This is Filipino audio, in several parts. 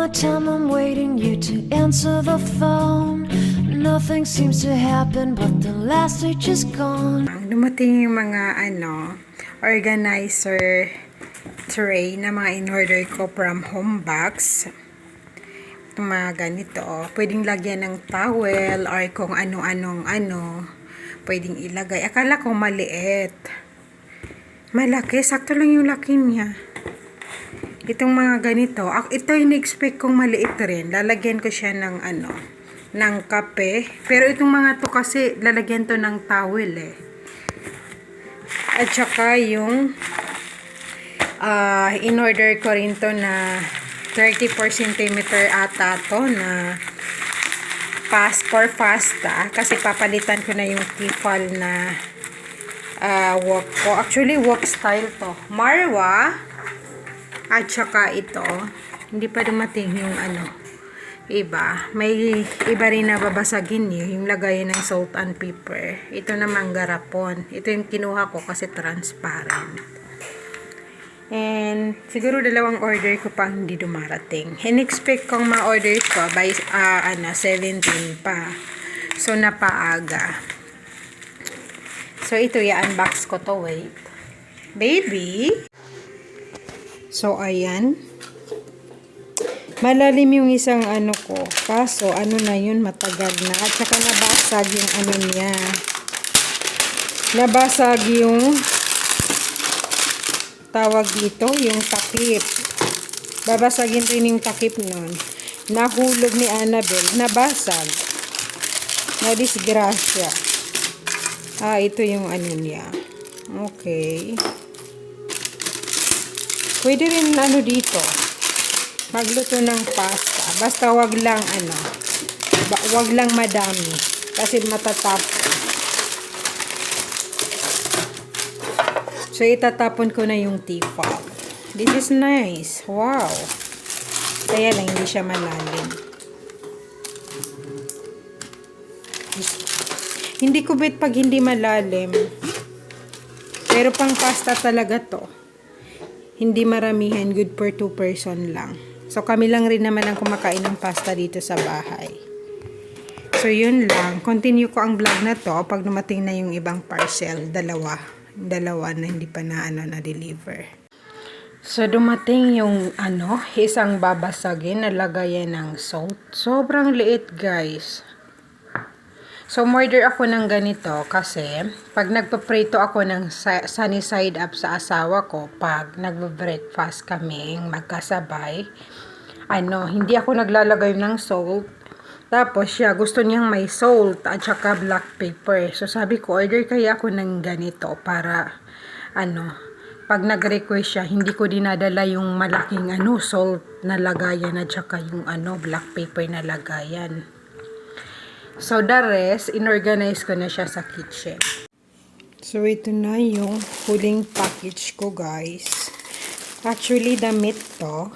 the time I'm waiting you to answer the phone. Nothing seems to happen but the last stage is gone. Dumating yung mga organizer tray na mga in-order ko from Home Box. Itong mga ganito, pwedeng lagyan ng towel or kung ano-anong pwedeng ilagay. Akala ko maliit. Malaki, sakto lang yung laki niya. Itong mga ganito, ito yung expect kong maliit rin. Lalagyan ko siya ng ng kape. Pero itong mga to kasi lalagyan to ng towel eh. At saka yung in-order ko rin to na 34 cm ata to na for pasta. Kasi papalitan ko na yung Tefal na wok ko. Actually, wok style to. Marwa. At saka ito, hindi pa dumating yung iba. May iba rin na babasagin yung lagayan ng salt and pepper. Ito naman garapon. Ito yung kinuha ko kasi transparent. And siguro dalawang order ko pa hindi dumarating. In-expect kong ma-order ko by 17 pa. So napaaga. So ito i-unbox ko to, wait. Baby. So, ayan. Malalim yung isang ko. Kaso, na yun, matagal na. At saka nabasag yung niya. Nabasag yung tawag dito, yung takip. Babasagin rin yung takip nun. Nahulog ni Annabelle. Nabasag. Nadisgrasya. Ito yung niya. Okay. Pwede rin dito. Magluto ng pasta. Basta wag lang wag lang madami kasi matatapon. So itatapon ko na yung Tefal. This is nice. Wow. Kaya lang hindi siya malalim. Hindi ko bet pag hindi malalim. Pero pang pasta talaga to. Hindi maramihan, good for 2 person lang. So, kami lang rin naman ang kumakain ng pasta dito sa bahay. So, yun lang. Continue ko ang vlog na to pag dumating na yung ibang parcel. Dalawa na hindi pa na-deliver. So, dumating yung isang babasagin na lagayan ng salt. Sobrang liit, guys. So, order ako ng ganito kasi pag nagpaprito ako ng sunny side up sa asawa ko, pag nagbe-breakfast kaming magkasabay, hindi ako naglalagay ng salt. Tapos siya, gusto niyang may salt at saka black pepper. So, sabi ko, order kaya ako ng ganito para, pag nag-request siya, hindi ko dinadala yung malaking salt na lagayan at saka yung black pepper na lagayan. So, the rest, inorganize ko na siya sa kitchen. So, ito na yung huling package ko, guys. Actually, damit to.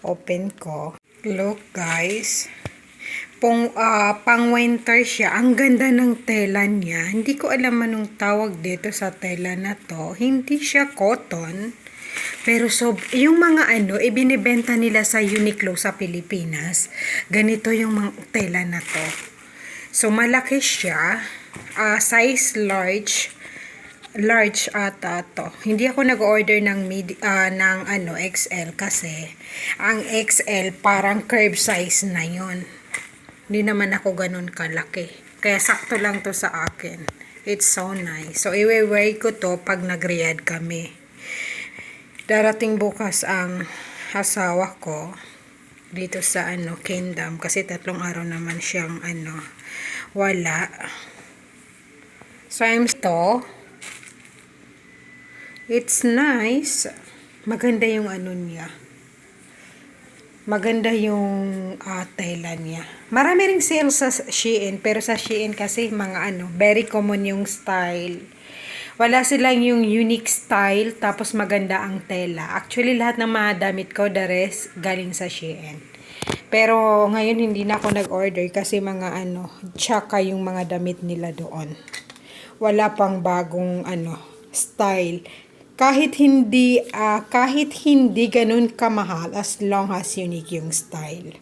Open ko. Look, guys. Pang winter siya. Ang ganda ng tela niya. Hindi ko alam anong tawag dito sa tela na to. Hindi siya cotton. Pero yung mga ibinibenta nila sa Uniqlo sa Pilipinas, ganito yung mga tela na to. So, malaki siya. Size large ata to. Hindi ako nag-order ng XL kasi ang XL parang curve size na yon. Hindi naman ako ganun kalaki. Kaya sakto lang to sa akin. It's so nice. So, i-wear ko to pag nag-Riyadh kami. Darating bukas ang asawa ko dito sa Kingdom kasi 3 araw naman siyang wala. So to. It's nice. Maganda yung niya. Maganda yung tela niya. Marami ring sale sa Shein, pero sa Shein kasi mga very common yung style. Wala silang yung unique style, tapos maganda ang tela. Actually, lahat ng mga damit ko, the rest, galing sa Shein. Pero, ngayon, hindi na ako nag-order kasi mga tsaka yung mga damit nila doon. Wala pang bagong style. kahit hindi ganun kamahal as long as unique yung style.